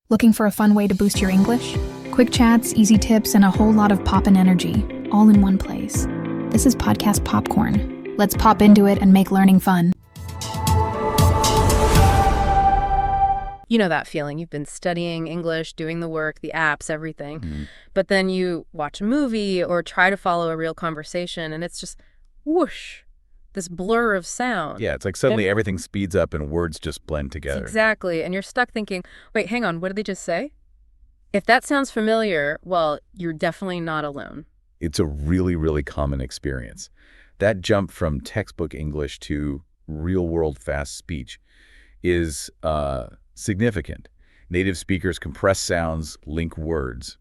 Looking for a fun way to boost your English? Quick chats, easy tips, and a whole lot of poppin' energy, all in one place. This is Podcast Popcorn. Let's pop into it and make learning fun. You know that feeling. You've been studying English, doing the work, the apps, everything. But then you watch a movie or try to follow a real conversation, and it's just whoosh, this blur of sound. Yeah, it's like suddenly everything speeds up and words just blend together. Exactly. And you're stuck thinking, wait, hang on, what did they just say? If that sounds familiar, well, you're definitely not alone. It's a really, really common experience. That jump from textbook English to real-world fast speech is significant. Native speakers compress sounds, link words.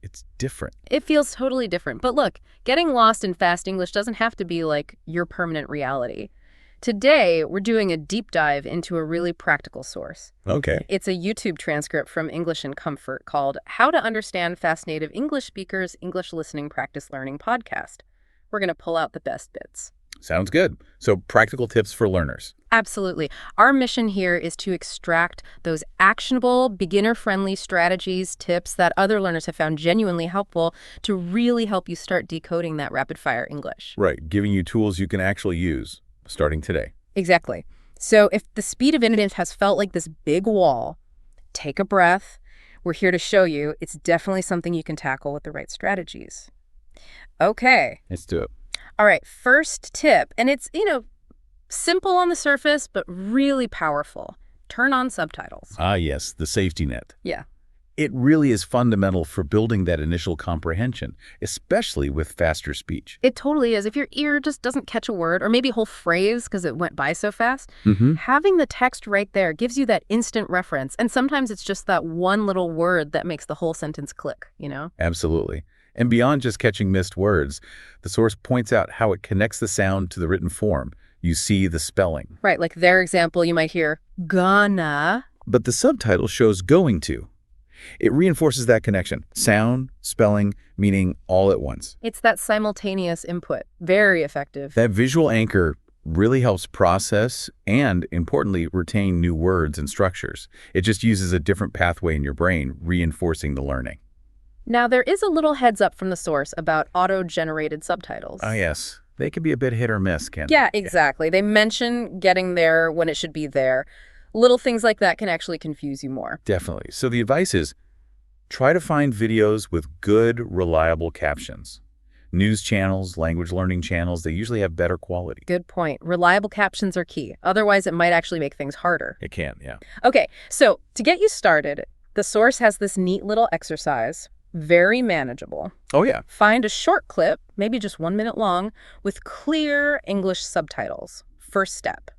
It's different. It feels totally different. But look, getting lost in fast English doesn't have to be like your permanent reality. Today, we're doing a deep dive into a really practical source. Okay. It's a YouTube transcript from English in Comfort called How to Understand Fast Native English Speakers English Listening Practice Learning Podcast. We're going to pull out the best bits. Sounds good. So practical tips for learners. Absolutely. Our mission here is to extract those actionable, beginner-friendly strategies, tips that other learners have found genuinely helpful to really help you start decoding that rapid-fire English. Right. Giving you tools you can actually use starting today. Exactly. So if the speed of internet has felt like this big wall, take a breath. We're here to show you it's definitely something you can tackle with the right strategies. Okay. Let's do it. All right. First tip, and it's, simple on the surface, but really powerful. Turn on subtitles. Ah, yes, the safety net. Yeah. It really is fundamental for building that initial comprehension, especially with faster speech. It totally is. If your ear just doesn't catch a word, or maybe a whole phrase because it went by so fast, having the text right there gives you that instant reference. And sometimes it's just that one little word that makes the whole sentence click, Absolutely. And beyond just catching missed words, the source points out how it connects the sound to the written form. You see the spelling. Right, like their example, you might hear gonna. But the subtitle shows going to. It reinforces that connection. Sound, spelling, meaning all at once. It's that simultaneous input. Very effective. That visual anchor really helps process and, importantly, retain new words and structures. It just uses a different pathway in your brain, reinforcing the learning. Now, there is a little heads up from the source about auto-generated subtitles. Oh, yes. They can be a bit hit or miss, can't they? Yeah, exactly. They mention getting there when it should be there. Little things like that can actually confuse you more. Definitely. So the advice is try to find videos with good, reliable captions. News channels, language learning channels, they usually have better quality. Good point. Reliable captions are key. Otherwise, it might actually make things harder. It can, yeah. Okay, so to get you started, the source has this neat little exercise. Very manageable. Oh, yeah. Find a short clip, maybe just 1 minute long, with clear English subtitles. First step.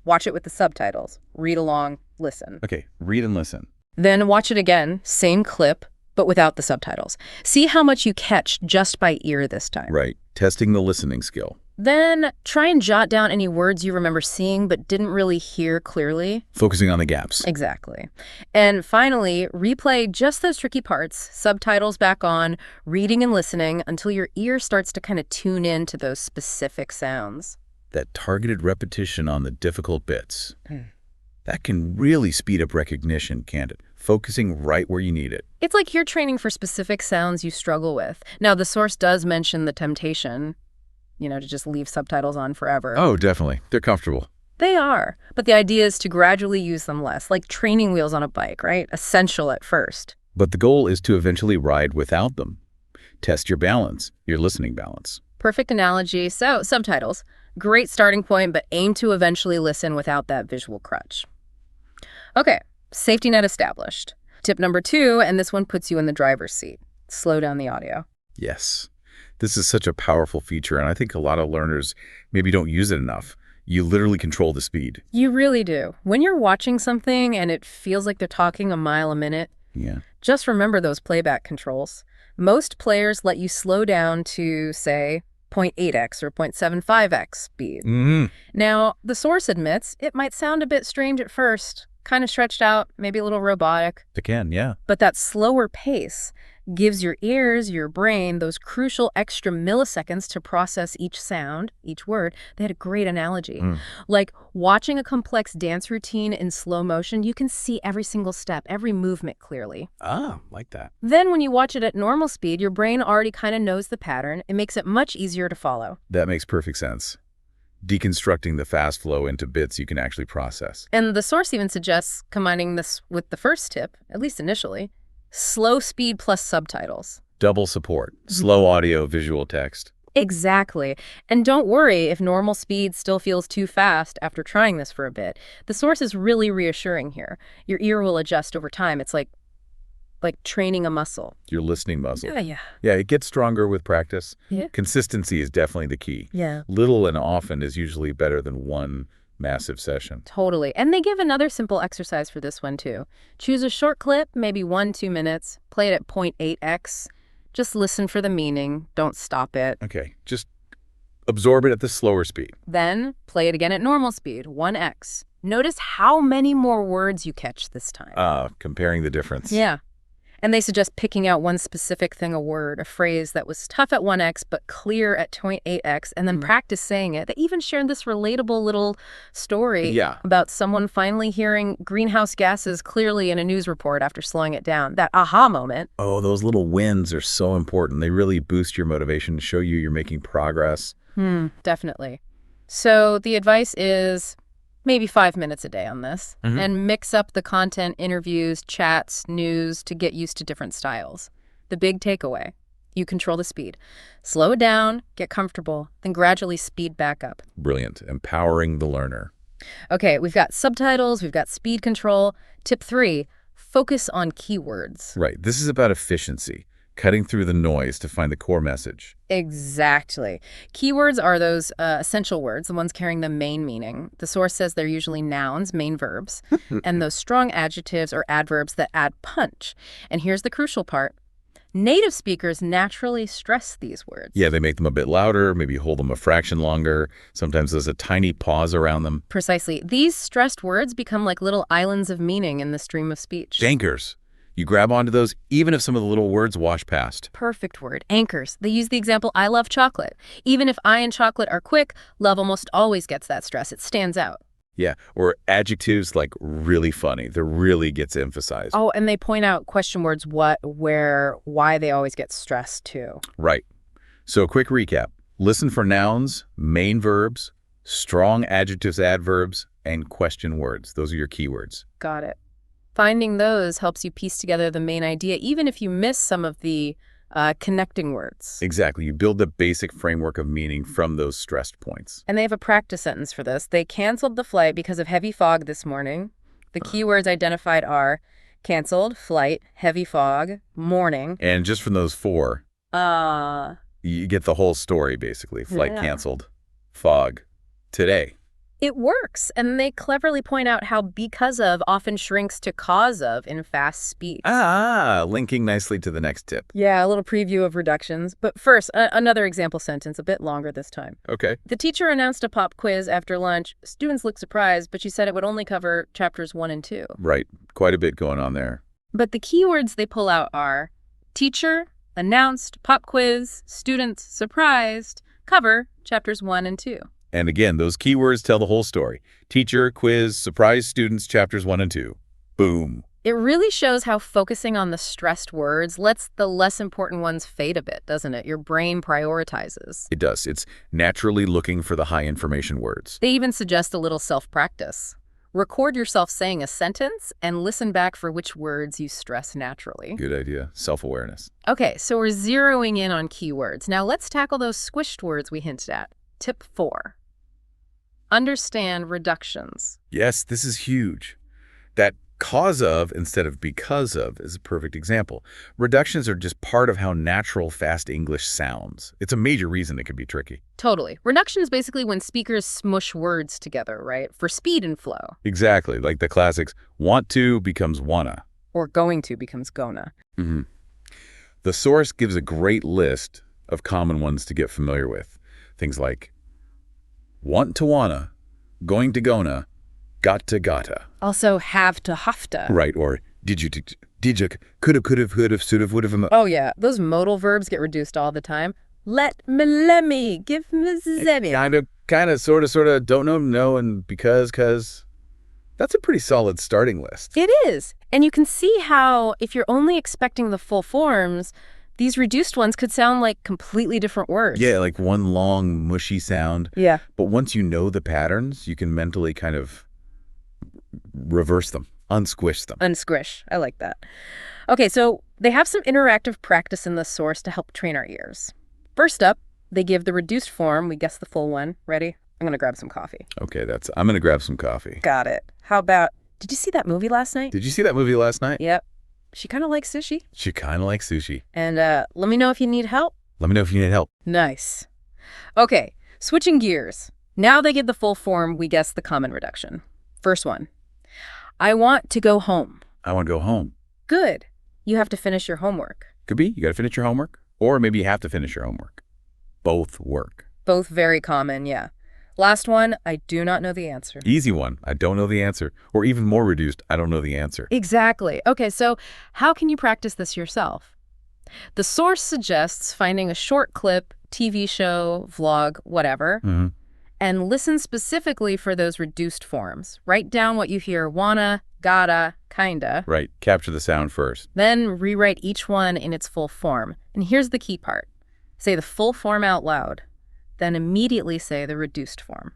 Watch it with the subtitles. Read along, listen. Okay, read and listen. Then watch it again, same clip, but without the subtitles. See how much you catch just by ear this time. Right, testing the listening skill. Then try and jot down any words you remember seeing but didn't really hear clearly. Focusing on the gaps. Exactly. And finally, replay just those tricky parts, subtitles back on, reading and listening until your ear starts to kind of tune in to those specific sounds. That targeted repetition on the difficult bits. That can really speed up recognition, can't it? Focusing right where you need it. It's like you're training for specific sounds you struggle with. Now, the source does mention the temptation, to just leave subtitles on forever. Oh, definitely. They're comfortable. They are. But the idea is to gradually use them less, like training wheels on a bike, right? Essential at first. But the goal is to eventually ride without them. Test your balance, your listening balance. Perfect analogy. So, subtitles. Great starting point, but aim to eventually listen without that visual crutch. Okay, safety net established. Tip number 2, and this one puts you in the driver's seat. Slow down the audio. Yes. This is such a powerful feature, and I think a lot of learners maybe don't use it enough. You literally control the speed. You really do. When you're watching something and it feels like they're talking a mile a minute, just remember those playback controls. Most players let you slow down to, say, 0.8x or 0.75x speed. Now, the source admits it might sound a bit strange at first, kind of stretched out, maybe a little robotic. It can, yeah. But that slower pace gives your ears, your brain, those crucial extra milliseconds to process each sound, each word. They had a great analogy. Like watching a complex dance routine in slow motion, you can see every single step, every movement clearly. Ah, like that. Then when you watch it at normal speed, your brain already kind of knows the pattern. It makes it much easier to follow. That makes perfect sense. Deconstructing the fast flow into bits you can actually process. And the source even suggests combining this with the first tip, at least initially, slow speed plus subtitles. Double support. Slow audio, visual text. Exactly. And don't worry if normal speed still feels too fast after trying this for a bit. The source is really reassuring here. Your ear will adjust over time. It's like training a muscle. Your listening muscle. Yeah. Yeah, it gets stronger with practice. Yeah. Consistency is definitely the key. Yeah. Little and often is usually better than one massive session. Totally. And they give another simple exercise for this one, too. Choose a short clip, maybe 1-2 minutes. Play it at 0.8x. Just listen for the meaning. Don't stop it. Okay, just absorb it at the slower speed. Then play it again at normal speed, 1x. Notice how many more words you catch this time. Comparing the difference. Yeah. And they suggest picking out one specific thing, a word, a phrase that was tough at 1x but clear at 0.8x, and then practice saying it. They even shared this relatable little story about someone finally hearing greenhouse gases clearly in a news report after slowing it down. That aha moment. Oh, those little wins are so important. They really boost your motivation, show you're making progress. Definitely. So the advice is maybe 5 minutes a day on this, and mix up the content, interviews, chats, news to get used to different styles. The big takeaway, you control the speed. Slow it down, get comfortable, then gradually speed back up. Brilliant. Empowering the learner. Okay, we've got subtitles, we've got speed control. Tip 3, focus on keywords. Right. This is about efficiency, cutting through the noise to find the core message. Exactly. Keywords are those essential words, the ones carrying the main meaning. The source says they're usually nouns, main verbs, and those strong adjectives or adverbs that add punch. And here's the crucial part. Native speakers naturally stress these words. Yeah, they make them a bit louder, maybe hold them a fraction longer. Sometimes there's a tiny pause around them. Precisely. These stressed words become like little islands of meaning in the stream of speech. Anchors. You grab onto those even if some of the little words wash past. Perfect word. Anchors. They use the example, I love chocolate. Even if I and chocolate are quick, love almost always gets that stress. It stands out. Yeah, or adjectives like really funny. That really gets emphasized. Oh, and they point out question words, what, where, why they always get stressed too. Right. So quick recap. Listen for nouns, main verbs, strong adjectives, adverbs, and question words. Those are your keywords. Got it. Finding those helps you piece together the main idea, even if you miss some of the connecting words. Exactly. You build the basic framework of meaning from those stressed points. And they have a practice sentence for this. They canceled the flight because of heavy fog this morning. The keywords identified are canceled, flight, heavy fog, morning. And just from those 4, you get the whole story, basically. Flight canceled, fog, today. It works, and they cleverly point out how because of often shrinks to cause of in fast speech. Linking nicely to the next tip. Yeah, a little preview of reductions. But first, another example sentence, a bit longer this time. Okay. The teacher announced a pop quiz after lunch. Students looked surprised, but she said it would only cover chapters 1 and 2. Right. Quite a bit going on there. But the keywords they pull out are teacher, announced, pop quiz, students, surprised, cover chapters 1 and 2. And again, those keywords tell the whole story. Teacher, quiz, surprise students, chapters 1 and 2. Boom. It really shows how focusing on the stressed words lets the less important ones fade a bit, doesn't it? Your brain prioritizes. It does. It's naturally looking for the high information words. They even suggest a little self-practice. Record yourself saying a sentence and listen back for which words you stress naturally. Good idea. Self-awareness. Okay, so we're zeroing in on keywords. Now let's tackle those squished words we hinted at. Tip 4. Understand reductions. Yes, this is huge. That cause of instead of because of is a perfect example. Reductions are just part of how natural fast English sounds. It's a major reason it can be tricky. Totally. Reduction is basically when speakers smush words together, right? For speed and flow. Exactly. Like the classics, want to becomes wanna. Or going to becomes gonna. The source gives a great list of common ones to get familiar with. Things like want to wanna, going to gonna, got to gotta. Also have to hafta. Right, or did you Did, could've, should've, would've. Oh, yeah. Those modal verbs get reduced all the time. Let me, give me, zebby. Kind of, sort of, don't know, no, and because. That's a pretty solid starting list. It is. And you can see how, if you're only expecting the full forms, these reduced ones could sound like completely different words. Yeah, like one long, mushy sound. Yeah. But once you know the patterns, you can mentally kind of reverse them, unsquish them. Unsquish. I like that. Okay, so they have some interactive practice in the source to help train our ears. First up, they give the reduced form. We guess the full one. Ready? I'm going to grab some coffee. Okay, I'm going to grab some coffee. Got it. How about, did you see that movie last night? Did you see that movie last night? Yep. She kind of likes sushi. She kind of likes sushi. And let me know if you need help. Let me know if you need help. Nice. Okay, switching gears. Now they give the full form. We guess the common reduction. First one. I want to go home. I want to go home. Good. You have to finish your homework. Could be. You got to finish your homework. Or maybe you have to finish your homework. Both work. Both very common, yeah. Last one, I do not know the answer. Easy one. I don't know the answer. Or even more reduced, I don't know the answer. Exactly. Okay, so how can you practice this yourself? The source suggests finding a short clip, TV show, vlog, whatever, and listen specifically for those reduced forms. Write down what you hear, wanna, gotta, kinda. Right. Capture the sound first. Then rewrite each one in its full form. And here's the key part. Say the full form out loud. Then immediately say the reduced form.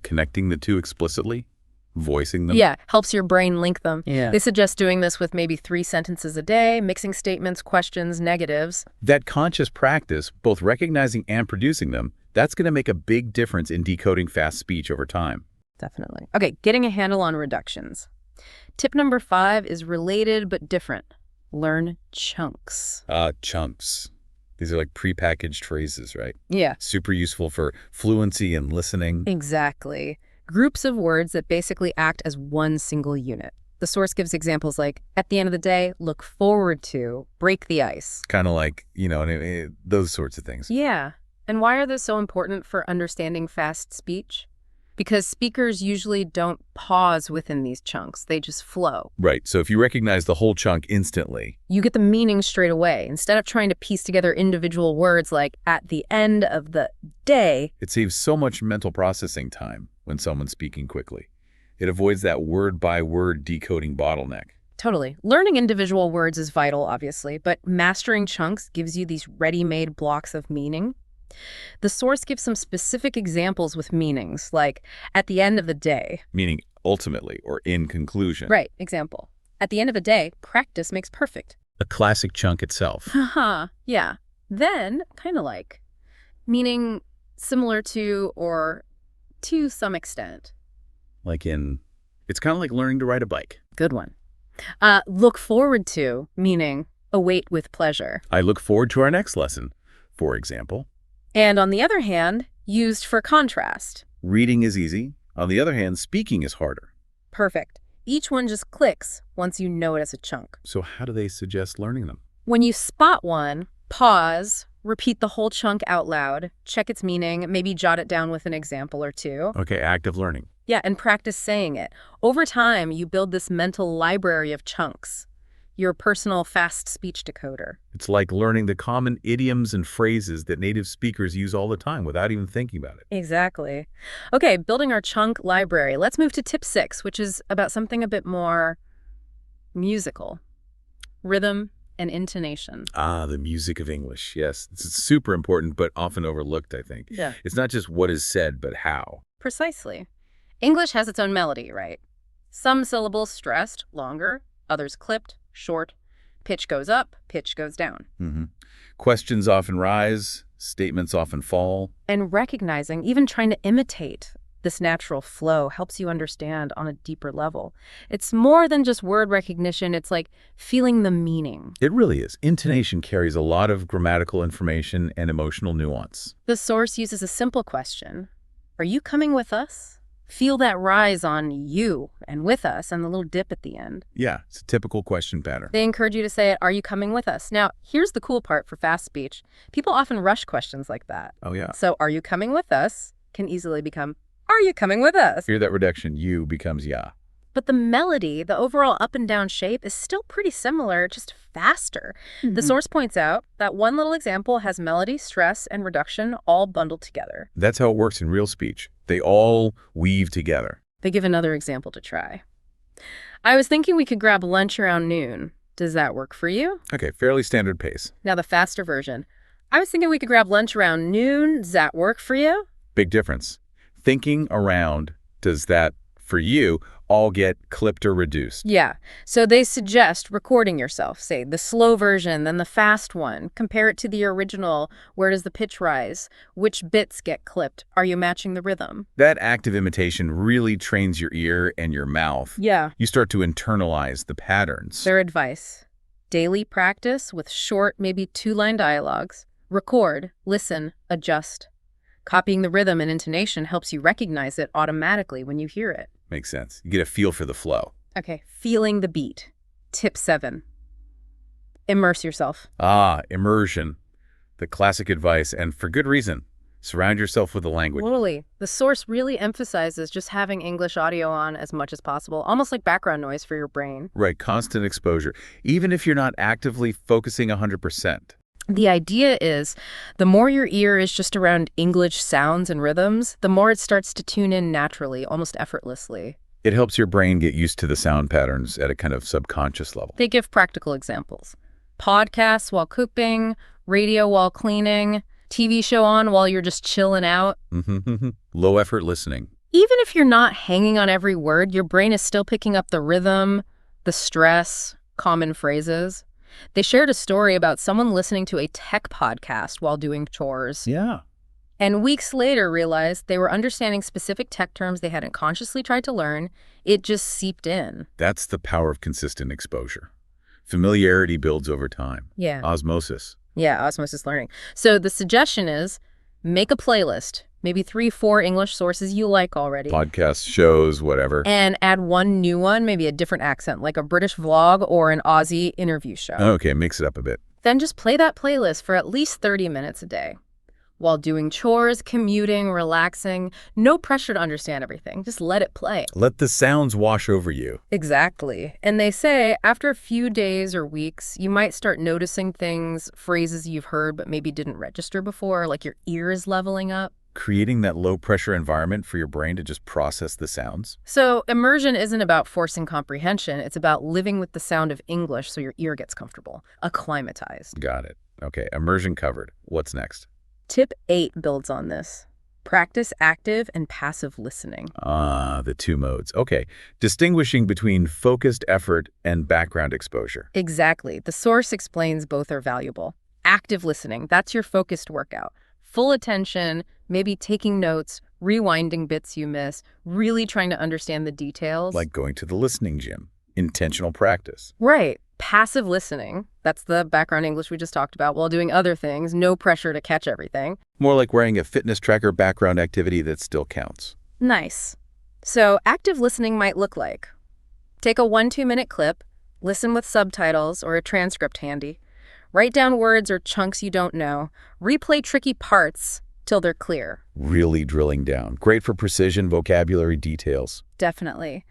Connecting the two explicitly? Voicing them? Yeah, helps your brain link them. Yeah. They suggest doing this with maybe 3 sentences a day, mixing statements, questions, negatives. That conscious practice, both recognizing and producing them, that's going to make a big difference in decoding fast speech over time. Definitely. Okay, getting a handle on reductions. Tip number 5 is related but different. Learn chunks. Chunks. These are like prepackaged phrases, right? Yeah. Super useful for fluency and listening. Exactly. Groups of words that basically act as one single unit. The source gives examples like, at the end of the day, look forward to, break the ice. Kind of like, those sorts of things. Yeah. And why are those so important for understanding fast speech? Because speakers usually don't pause within these chunks. They just flow. Right. So if you recognize the whole chunk instantly, you get the meaning straight away. Instead of trying to piece together individual words like at the end of the day. It saves so much mental processing time when someone's speaking quickly. It avoids that word-by-word decoding bottleneck. Totally. Learning individual words is vital, obviously, but mastering chunks gives you these ready-made blocks of meaning. The source gives some specific examples with meanings, like at the end of the day. Meaning ultimately or in conclusion. Right. Example. At the end of the day, practice makes perfect. A classic chunk itself. Haha. Yeah. Then, kind of like. Meaning similar to or to some extent. Like it's kind of like learning to ride a bike. Good one. Look forward to, meaning await with pleasure. I look forward to our next lesson, for example. And on the other hand, used for contrast. Reading is easy. On the other hand, speaking is harder. Perfect. Each one just clicks once you know it as a chunk. So how do they suggest learning them? When you spot one, pause, repeat the whole chunk out loud, check its meaning, maybe jot it down with an example or two. Okay, active learning. Yeah, and practice saying it. Over time, you build this mental library of chunks. Your personal fast speech decoder. It's like learning the common idioms and phrases that native speakers use all the time without even thinking about it. Exactly. Okay, building our chunk library. Let's move to tip 6, which is about something a bit more musical. Rhythm and intonation. The music of English. Yes, it's super important, but often overlooked, I think. Yeah. It's not just what is said, but how. Precisely. English has its own melody, right? Some syllables stressed, longer, others clipped, short. Pitch goes up, pitch goes down. Questions often rise, statements often fall. And recognizing, even trying to imitate this natural flow helps you understand on a deeper level. It's more than just word recognition. It's like feeling the meaning. It really is. Intonation carries a lot of grammatical information and emotional nuance. The source uses a simple question. Are you coming with us? Feel that rise on you and with us and the little dip at the end. Yeah, it's a typical question pattern. They encourage you to say it, are you coming with us? Now, here's the cool part for fast speech. People often rush questions like that. Oh, yeah. So, are you coming with us can easily become, are you coming with us? Hear that reduction, you becomes ya. But the melody, the overall up and down shape, is still pretty similar, just faster. The source points out that one little example has melody, stress, and reduction all bundled together. That's how it works in real speech. They all weave together. They give another example to try. I was thinking we could grab lunch around noon. Does that work for you? Okay, fairly standard pace. Now the faster version. I was thinking we could grab lunch around noon. Does that work for you? Big difference. Thinking around, does that, for you, all get clipped or reduced? Yeah. So they suggest recording yourself, say the slow version, then the fast one. Compare it to the original. Where does the pitch rise? Which bits get clipped? Are you matching the rhythm? That active imitation really trains your ear and your mouth. Yeah. You start to internalize the patterns. Their advice: daily practice with short, maybe 2-line dialogues. Record, listen, adjust. Copying the rhythm and intonation helps you recognize it automatically when you hear it. Makes sense. You get a feel for the flow. Okay, feeling the beat. Tip 7. Immerse yourself. Immersion. The classic advice, and for good reason. Surround yourself with the language. Totally. The source really emphasizes just having English audio on as much as possible, almost like background noise for your brain. Right, constant exposure. Even if you're not actively focusing 100%. The idea is the more your ear is just around English sounds and rhythms, the more it starts to tune in naturally, almost effortlessly. It helps your brain get used to the sound patterns at a kind of subconscious level. They give practical examples. Podcasts while cooking, radio while cleaning, TV show on while you're just chilling out. Low effort listening. Even if you're not hanging on every word, your brain is still picking up the rhythm, the stress, common phrases. They shared a story about someone listening to a tech podcast while doing chores. Yeah. And weeks later realized they were understanding specific tech terms they hadn't consciously tried to learn. It just seeped in. That's the power of consistent exposure. Familiarity builds over time. Yeah. Osmosis. Yeah, osmosis learning. So the suggestion is make a playlist, maybe 3-4 English sources you like already. Podcasts, shows, whatever. And add one new one, maybe a different accent, like a British vlog or an Aussie interview show. Okay, mix it up a bit. Then just play that playlist for at least 30 minutes a day. While doing chores, commuting, relaxing, no pressure to understand everything. Just let it play. Let the sounds wash over you. Exactly. And they say after a few days or weeks, you might start noticing things, phrases you've heard but maybe didn't register before, like your ears leveling up. Creating that low-pressure environment for your brain to just process the sounds. So immersion isn't about forcing comprehension. It's about living with the sound of English so your ear gets comfortable, acclimatized. Got it. Okay, immersion covered. What's next? Tip 8 builds on this. Practice active and passive listening. The two modes. Okay, distinguishing between focused effort and background exposure. Exactly. The source explains both are valuable. Active listening, that's your focused workout. Full attention, maybe taking notes, rewinding bits you miss, really trying to understand the details. Like going to the listening gym. Intentional practice. Right. Passive listening, that's the background English we just talked about, while doing other things, no pressure to catch everything. More like wearing a fitness tracker background activity that still counts. Nice. So active listening might look like: take a 1-2 minute clip, listen with subtitles or a transcript handy, write down words or chunks you don't know, replay tricky parts till they're clear. Really drilling down. Great for precision, vocabulary details. Definitely.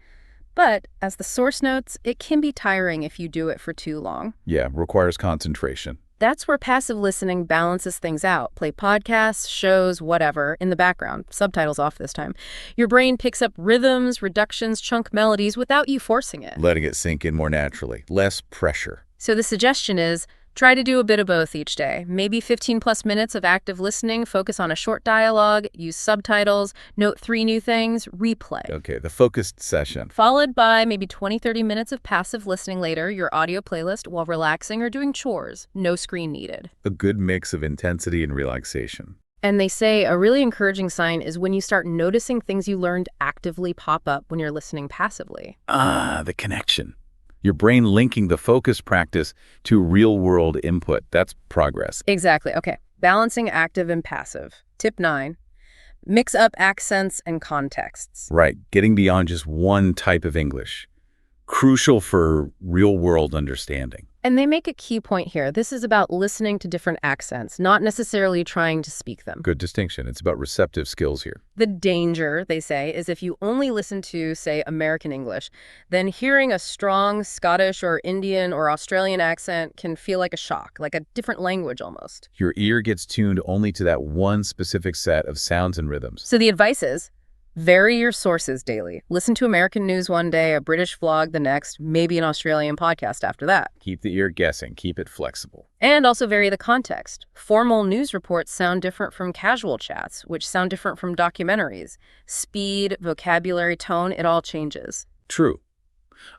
But, as the source notes, it can be tiring if you do it for too long. Yeah, requires concentration. That's where passive listening balances things out. Play podcasts, shows, whatever, in the background. Subtitles off this time. Your brain picks up rhythms, reductions, chunk melodies without you forcing it. Letting it sink in more naturally. Less pressure. So the suggestion is, try to do a bit of both each day. Maybe 15+ minutes of active listening, focus on a short dialogue, use subtitles, note 3 new things, replay. Okay, the focused session. Followed by maybe 20-30 minutes of passive listening later, your audio playlist while relaxing or doing chores. No screen needed. A good mix of intensity and relaxation. And they say a really encouraging sign is when you start noticing things you learned actively pop up when you're listening passively. The connection. Your brain linking the focus practice to real-world input. That's progress. Exactly. Okay. Balancing active and passive. Tip 9. Mix up accents and contexts. Right. Getting beyond just one type of English. Crucial for real-world understanding. And they make a key point here. This is about listening to different accents, not necessarily trying to speak them. Good distinction. It's about receptive skills here. The danger, they say, is if you only listen to, say, American English, then hearing a strong Scottish or Indian or Australian accent can feel like a shock, like a different language almost. Your ear gets tuned only to that one specific set of sounds and rhythms. So the advice is, vary your sources daily. Listen to American news one day, a British vlog the next, maybe an Australian podcast after that. Keep the ear guessing. Keep it flexible. And also vary the context. Formal news reports sound different from casual chats, which sound different from documentaries. Speed, vocabulary, tone, it all changes. True.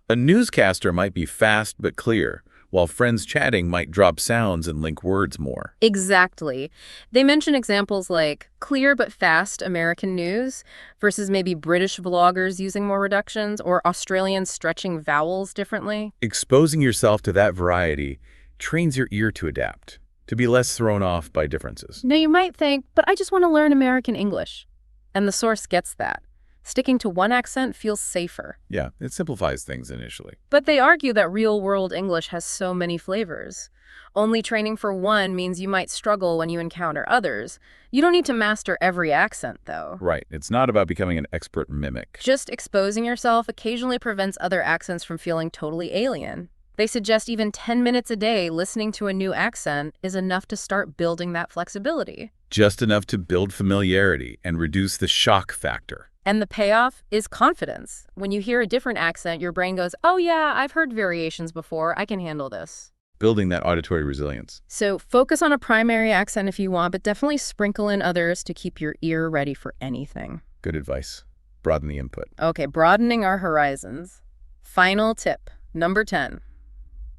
A newscaster might be fast but clear, while friends chatting might drop sounds and link words more. Exactly. They mention examples like clear but fast American news versus maybe British vloggers using more reductions or Australians stretching vowels differently. Exposing yourself to that variety trains your ear to adapt, to be less thrown off by differences. Now you might think, but I just want to learn American English. And the source gets that. Sticking to one accent feels safer. Yeah, it simplifies things initially. But they argue that real-world English has so many flavors. Only training for one means you might struggle when you encounter others. You don't need to master every accent, though. Right. It's not about becoming an expert mimic. Just exposing yourself occasionally prevents other accents from feeling totally alien. They suggest even 10 minutes a day listening to a new accent is enough to start building that flexibility. Just enough to build familiarity and reduce the shock factor. And the payoff is confidence. When you hear a different accent, your brain goes, oh yeah, I've heard variations before, I can handle this. Building that auditory resilience. So focus on a primary accent if you want, but definitely sprinkle in others to keep your ear ready for anything. Good advice. Broaden the input. Okay, broadening our horizons. Final tip, number 10.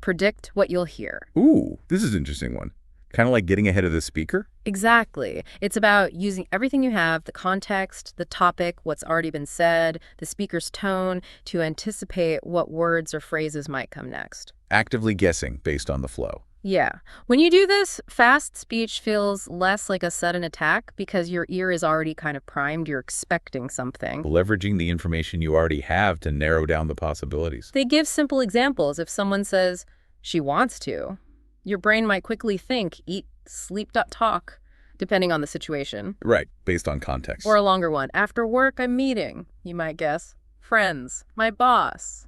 Predict what you'll hear. Ooh, this is an interesting one. Kind of like getting ahead of the speaker? Exactly. It's about using everything you have, the context, the topic, what's already been said, the speaker's tone, to anticipate what words or phrases might come next. Actively guessing based on the flow. Yeah. When you do this, fast speech feels less like a sudden attack because your ear is already kind of primed. You're expecting something. Leveraging the information you already have to narrow down the possibilities. They give simple examples. If someone says, she wants to, your brain might quickly think, eat, sleep, talk, depending on the situation. Right, based on context. Or a longer one. After work, I'm meeting, you might guess. Friends, my boss,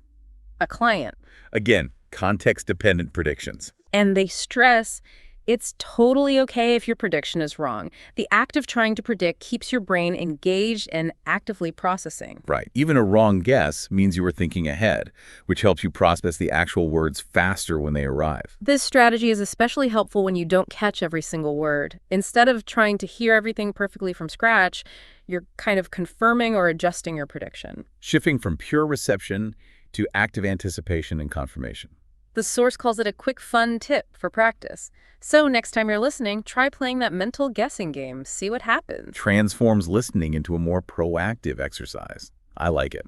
a client. Again, context-dependent predictions. And they stress it's totally okay if your prediction is wrong. The act of trying to predict keeps your brain engaged and actively processing. Right. Even a wrong guess means you were thinking ahead, which helps you process the actual words faster when they arrive. This strategy is especially helpful when you don't catch every single word. Instead of trying to hear everything perfectly from scratch, you're kind of confirming or adjusting your prediction. Shifting from pure reception to active anticipation and confirmation. The source calls it a quick, fun tip for practice. So next time you're listening, try playing that mental guessing game. See what happens. Transforms listening into a more proactive exercise. I like it.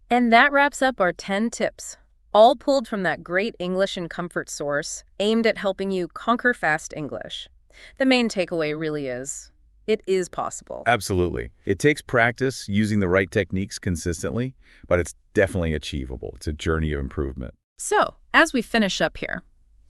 And that wraps up our 10 tips, all pulled from that great English and comfort source aimed at helping you conquer fast English. The main takeaway really is, it is possible. Absolutely. It takes practice using the right techniques consistently, but it's definitely achievable. It's a journey of improvement. So, as we finish up here,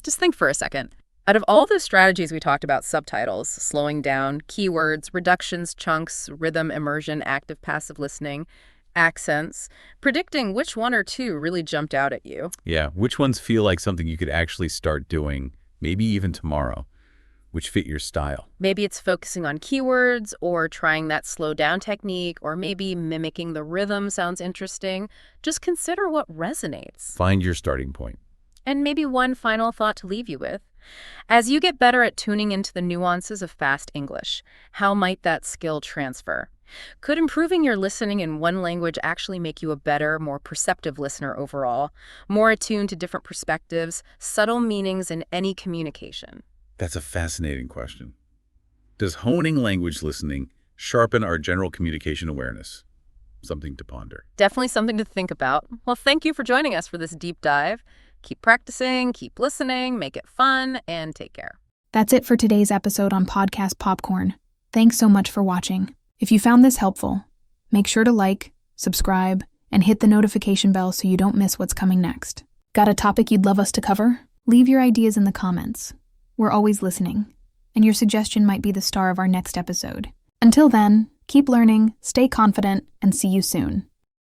just think for a second. Out of all the strategies we talked about, subtitles, slowing down, keywords, reductions, chunks, rhythm, immersion, active, passive listening, accents, predicting which one or two really jumped out at you. Yeah, which ones feel like something you could actually start doing, maybe even tomorrow, which fit your style? Maybe it's focusing on keywords or trying that slow down technique, or maybe mimicking the rhythm sounds interesting. Just consider what resonates. Find your starting point. And maybe one final thought to leave you with. As you get better at tuning into the nuances of fast English, how might that skill transfer? Could improving your listening in one language actually make you a better, more perceptive listener overall, more attuned to different perspectives, subtle meanings in any communication? That's a fascinating question. Does honing language listening sharpen our general communication awareness? Something to ponder. Definitely something to think about. Well, thank you for joining us for this deep dive. Keep practicing, keep listening, make it fun, and take care. That's it for today's episode on Podcast Popcorn. Thanks so much for watching. If you found this helpful, make sure to like, subscribe, and hit the notification bell so you don't miss what's coming next. Got a topic you'd love us to cover? Leave your ideas in the comments. We're always listening, and your suggestion might be the star of our next episode. Until then, keep learning, stay confident, and see you soon.